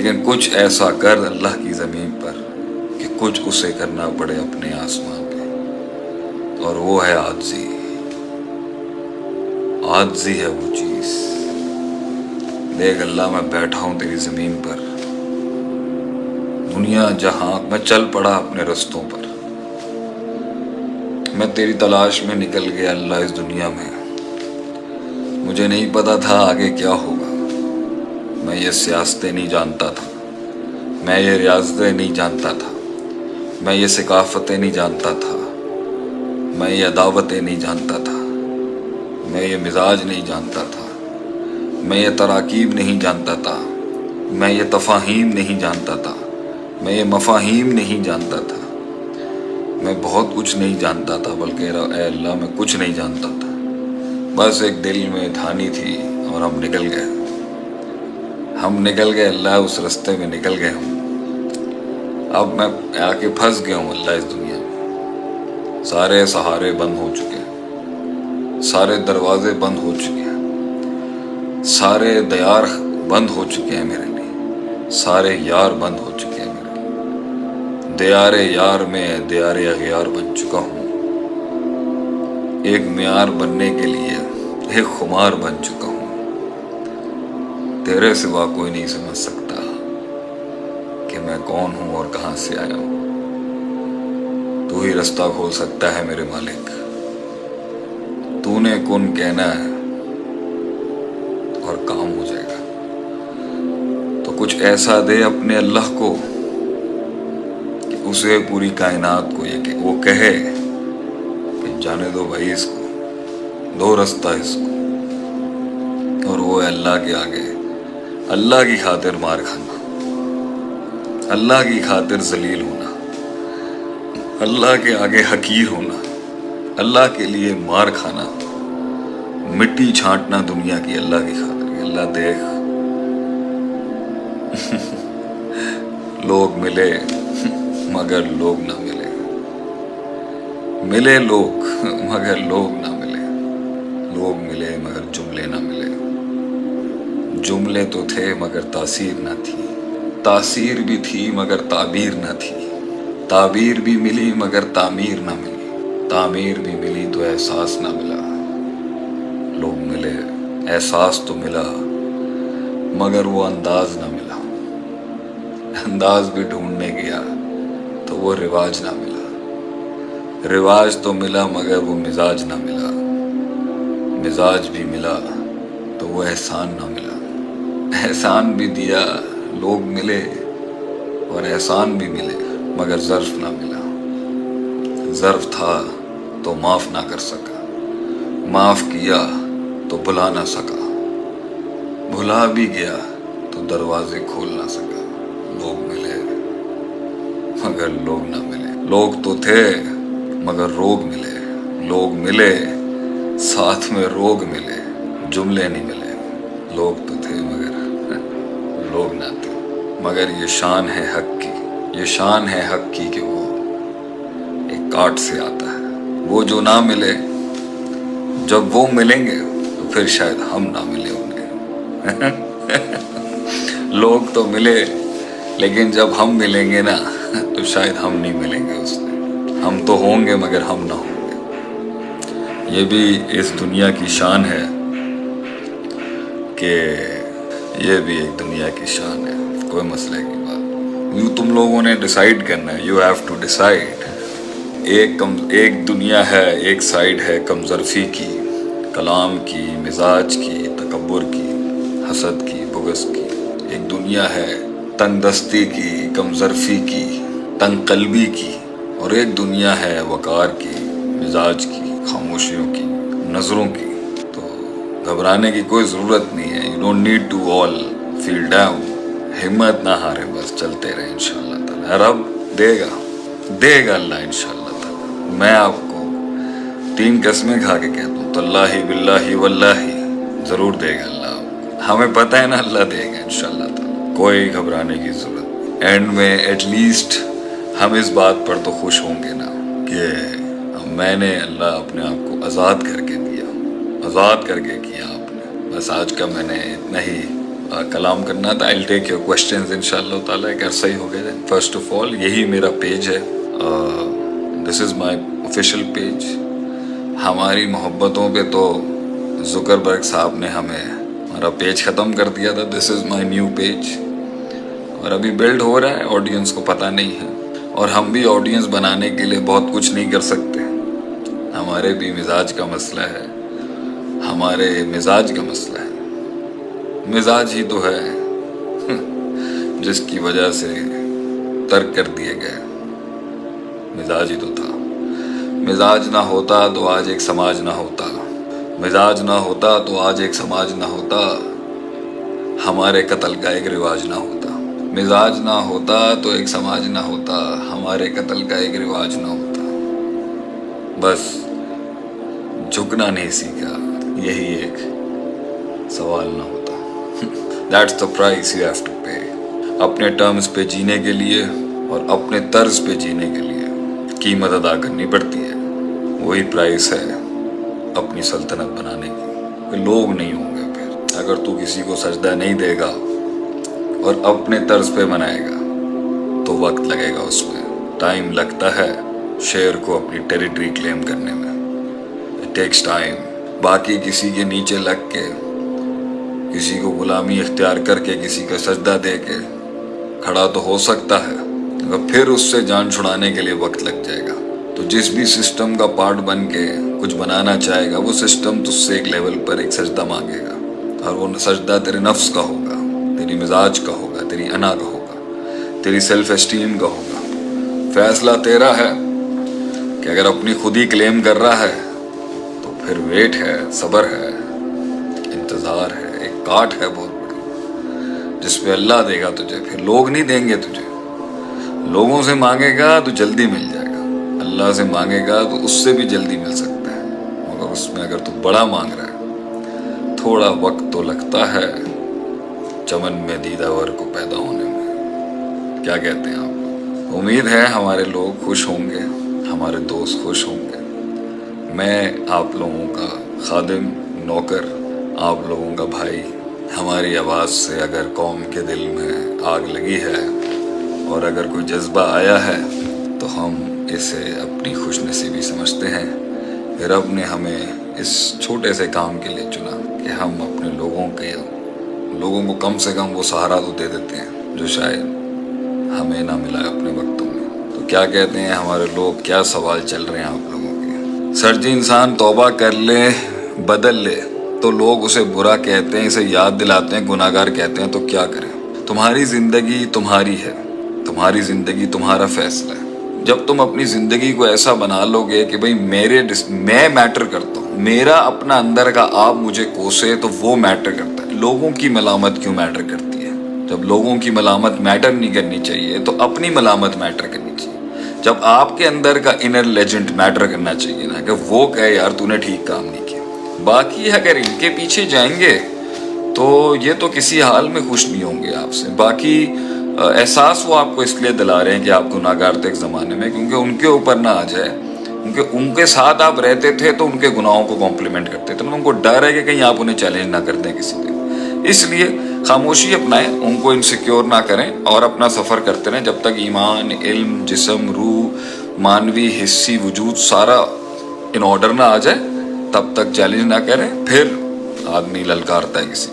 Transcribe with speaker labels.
Speaker 1: لیکن کچھ ایسا کر اللہ کی زمین پر کہ کچھ اسے کرنا پڑے اپنے آسمان پہ، اور وہ ہے عاجزی۔ عاجزی ہے وہ چیز۔ دیکھ اللہ، میں بیٹھا ہوں تیری زمین پر، دنیا جہاں میں چل پڑا اپنے رستوں پر، میں تیری تلاش میں نکل گیا اللہ اس دنیا میں۔ مجھے نہیں پتا تھا آگے کیا ہوگا، میں یہ سیاستیں نہیں جانتا تھا، میں یہ ریاستیں نہیں جانتا تھا، میں یہ ثقافتیں نہیں جانتا تھا، میں یہ عداوتیں نہیں جانتا تھا، میں یہ مزاج نہیں جانتا تھا، میں یہ تراکیب نہیں جانتا تھا، میں یہ تفاہیم نہیں جانتا تھا، میں یہ مفاہیم نہیں جانتا تھا، میں بہت کچھ نہیں جانتا تھا، بلکہ اے اللہ میں کچھ نہیں جانتا تھا۔ بس ایک دل میں دھانی تھی اور ہم نکل گئے اللہ، اس رستے میں نکل گئے ہم۔ اب میں آ کے پھنس گیا ہوں اللہ اس دنیا میں۔ سارے سہارے بند ہو چکے ہیں، سارے دروازے بند ہو چکے ہیں، سارے دیار بند ہو چکے ہیں میرے لیے، سارے یار بند ہو چکے ہیں میرے لیے۔ دیار یار میں دیار اغیار بن چکا ہوں، ایک معیار بننے کے لیے ایک خمار بن چکا ہوں۔ تیرے سوا کوئی نہیں سمجھ سکتا کہ میں کون ہوں اور کہاں سے آیا ہوں۔ تو ہی رستہ کھول سکتا ہے میرے مالک۔ تو نے کن کہنا ہے اور کام ہو جائے گا۔ تو کچھ ایسا دے اپنے اللہ کو کہ اسے پوری کائنات کو یہ کہ وہ کہے کہ جانے دو بھائی اس کو، دو رستہ اس کو، اور وہ ہے اللہ کے آگے اللہ کی خاطر مار کھانا، اللہ کی خاطر ذلیل ہونا، اللہ کے آگے حقیر ہونا، اللہ کے لیے مار کھانا، مٹی چھانٹنا دنیا کی اللہ کی خاطر۔ اللہ دیکھ لوگ ملے مگر لوگ نہ ملے، ملے لوگ مگر لوگ نہ ملے، لوگ ملے مگر جملے نہ ملے، جملے تو تھے مگر تاثیر نہ تھی، تاثیر بھی تھی مگر تعبیر نہ تھی، تعبیر بھی ملی مگر تعمیر نہ ملی، تعمیر بھی ملی تو احساس نہ ملا۔ لوگ ملے، احساس تو ملا مگر وہ انداز نہ ملا، انداز بھی ڈھونڈنے گیا تو وہ رواج نہ ملا، رواج تو ملا مگر وہ مزاج نہ ملا، مزاج بھی ملا تو وہ احسان نہ ملا، احسان بھی دیا، لوگ ملے اور احسان بھی ملے مگر ظرف نہ ملا، ظرف تھا تو معاف نہ کر سکا، معاف کیا تو بھلا نہ سکا، بھلا بھی گیا تو دروازے کھول نہ سکا۔ لوگ ملے مگر لوگ نہ ملے، لوگ تو تھے مگر روگ ملے، لوگ ملے ساتھ میں روگ ملے، جملے نہیں ملے، لوگ تو تھے مگر لوگ نہ تھے۔ مگر یہ شان ہے حق کی، یہ شان ہے حق کی کہ وہ ایک کاٹ سے آتا ہے۔ وہ جو نہ ملے جب وہ ملیں گے تو پھر شاید ہم نہ ملے ہوں گے۔ لوگ تو ملے لیکن جب ہم ملیں گے نا تو شاید ہم نہیں ملیں گے اس دن، ہم تو ہوں گے مگر ہم نہ ہوں گے۔ یہ بھی اس دنیا کی شان ہے کہ یہ بھی ایک دنیا کی شان ہے، کوئی مسئلے کی بات۔ یوں تم لوگوں نے ڈیسائیڈ کرنا ہے، یو ہیو ٹو ڈیسائیڈ۔ ایک دنیا ہے، ایک سائیڈ ہے کم ظرفی کی، کلام کی، مزاج کی، تکبر کی، حسد کی، بغض کی۔ ایک دنیا ہے تنگ دستی کی، کم ظرفی کی، تنگ قلبی کی، اور ایک دنیا ہے وقار کی، مزاج کی، خاموشیوں کی، نظروں کی۔ تو گھبرانے کی کوئی ضرورت نہیں ہے، you don't need to all feel down۔ ہمت نہ ہارے، بس چلتے رہے انشاءاللہ تعالی۔ رب دے گا اللہ انشاءاللہ تعالی۔ میں آپ کو 3 قسمیں کھا کے کہتا ہوں، تاللہ باللہ واللہ ضرور دے گا اللہ آپ کو۔ ہمیں پتہ ہے نا اللہ دے گا انشاءاللہ تعالی، کوئی گھبرانے کی ضرورت نہیں۔ اینڈ میں ایٹ لیسٹ ہم اس بات پر تو خوش ہوں گے نا کہ میں نے اللہ اپنے آپ کو آزاد کر کے دیا، آزاد کر کے کیا آپ نے۔ بس آج کا میں نے اتنا ہی کلام کرنا تھا. I'll take your questions انشاءاللہ تعالیٰ. ایک عرصہ ہی ہو گئے. فرسٹ آف آل یہی میرا پیج ہے. دس از مائی آفیشیل پیج. ہماری محبتوں پہ تو زکربرگ صاحب نے ہمارا پیج ختم کر دیا تھا. دس از مائی نیو پیج. اور ابھی بلڈ ہو رہا ہے. آڈینس کو پتہ نہیں ہے. اور ہم بھی آڈینس بنانے کے لیے بہت کچھ نہیں کر سکتے. ہمارے بھی مزاج کا مسئلہ ہے. ہمارے مزاج کا مسئلہ ہے. مزاج ہی تو ہے جس کی وجہ سے ترک کر دیے گئے. مزاج ہی تو تھا. مزاج نہ ہوتا تو آج ایک سماج نہ ہوتا. مزاج نہ ہوتا تو آج ایک سماج نہ ہوتا. ہمارے قتل کا ایک رواج نہ ہوتا. مزاج نہ ہوتا تو ایک سماج نہ ہوتا. ہمارے قتل کا ایک رواج نہ ہوتا. بس جھکنا نہیں سیکھا, یہی ایک سوال نہ ہوتا. That's the price you have to pay. اپنے ٹرمز پہ جینے کے لیے اور اپنے طرز پہ جینے کے لیے قیمت ادا کرنی پڑتی ہے. وہی پرائس ہے اپنی سلطنت بنانے کی. لوگ نہیں ہوں گے پھر. اگر تو کسی کو سجدہ نہیں دے گا اور اپنے طرز پہ منائے گا تو وقت لگے گا. اس میں ٹائم لگتا ہے شیر کو اپنی ٹیریٹری کلیم کرنے میں. It takes time. باقی کسی کے نیچے لگ کے, کسی کو غلامی اختیار کر کے, کسی کا سجدہ دے کے کھڑا تو ہو سکتا ہے, مگر پھر اس سے جان چھڑانے کے لیے وقت لگ جائے گا. تو جس بھی سسٹم کا پارٹ بن کے کچھ بنانا چاہے گا, وہ سسٹم تجھ سے ایک لیول پر ایک سجدہ مانگے گا. اور وہ سجدہ تیرے نفس کا ہوگا, تیری مزاج کا ہوگا, تیری انا کا ہوگا, تیری سیلف اسٹیم کا ہوگا. فیصلہ تیرا ہے کہ اگر اپنی خود ہی کلیم کر رہا ہے تو پھر ویٹ ہے, صبر ہے, انتظار ہے, ایک کاٹ ہے بہت بڑی جس پہ اللہ دے گا تجھے. پھر لوگ نہیں دیں گے تجھے. لوگوں سے مانگے گا تو جلدی مل جائے گا, اللہ سے مانگے گا تو اس سے بھی جلدی مل سکتا ہے. مگر اس میں اگر تو بڑا مانگ رہا ہے, تھوڑا وقت تو لگتا ہے چمن میں دیدہ ور کو پیدا ہونے میں. کیا کہتے ہیں آپ؟ امید ہے ہمارے لوگ خوش ہوں گے, ہمارے دوست خوش ہوں گے. میں آپ لوگوں کا خادم, نوکر, آپ لوگوں کا بھائی. ہماری آواز سے اگر قوم کے دل میں آگ لگی ہے اور اگر کوئی جذبہ آیا ہے تو ہم اسے اپنی خوش نصیبی سمجھتے ہیں. رب نے ہمیں اس چھوٹے سے کام کے لیے چنا کہ ہم اپنے لوگوں کو کم سے کم وہ سہارا تو دے دیتے ہیں جو شاید ہمیں نہ ملا اپنے وقتوں میں. تو کیا کہتے ہیں ہمارے لوگ, کیا سوال چل رہے ہیں آپ لوگوں کے؟ سر جی, انسان توبہ کر لے, بدل لے تو لوگ اسے برا کہتے ہیں, اسے یاد دلاتے ہیں, گناہگار کہتے ہیں. تو کیا کریں؟ تمہاری زندگی تمہاری ہے, تمہاری زندگی تمہارا فیصلہ ہے. جب تم اپنی زندگی کو ایسا بنا لو گے کہ بھئی میں میٹر کرتا ہوں, میرا اپنا اندر کا آپ مجھے کوسے تو وہ میٹر کرتا ہے. لوگوں کی ملامت کیوں میٹر کرتی ہے؟ جب لوگوں کی ملامت میٹر نہیں کرنی چاہیے تو اپنی ملامت میٹر کرنی چاہیے. جب آپ کے اندر کا انر لیجنڈ میٹر کرنا چاہیے نا, کہ وہ کہے یار تو نے ٹھیک کام نہیں کیا. باقی اگر ان کے پیچھے جائیں گے تو یہ تو کسی حال میں خوش نہیں ہوں گے آپ سے. باقی احساس وہ آپ کو اس لیے دلا رہے ہیں کہ آپ گناہگار تھے ایک زمانے میں, کیونکہ ان کے اوپر نہ آ جائے. کیونکہ ان کے ساتھ آپ رہتے تھے تو ان کے گناہوں کو کمپلیمنٹ کرتے تھے. ان کو ڈر ہے کہ کہیں آپ انہیں چیلنج نہ کر دیں کسی دن. اس لیے خاموشی اپنائیں, ان کو انسیکیور نہ کریں اور اپنا سفر کرتے رہیں جب تک ایمان, علم, جسم, روح, مانوی, حصی وجود سارا ان آرڈر نہ آ جائے. تب تک چیلنج نہ کریں. پھر آدمی للکارتا ہے کسی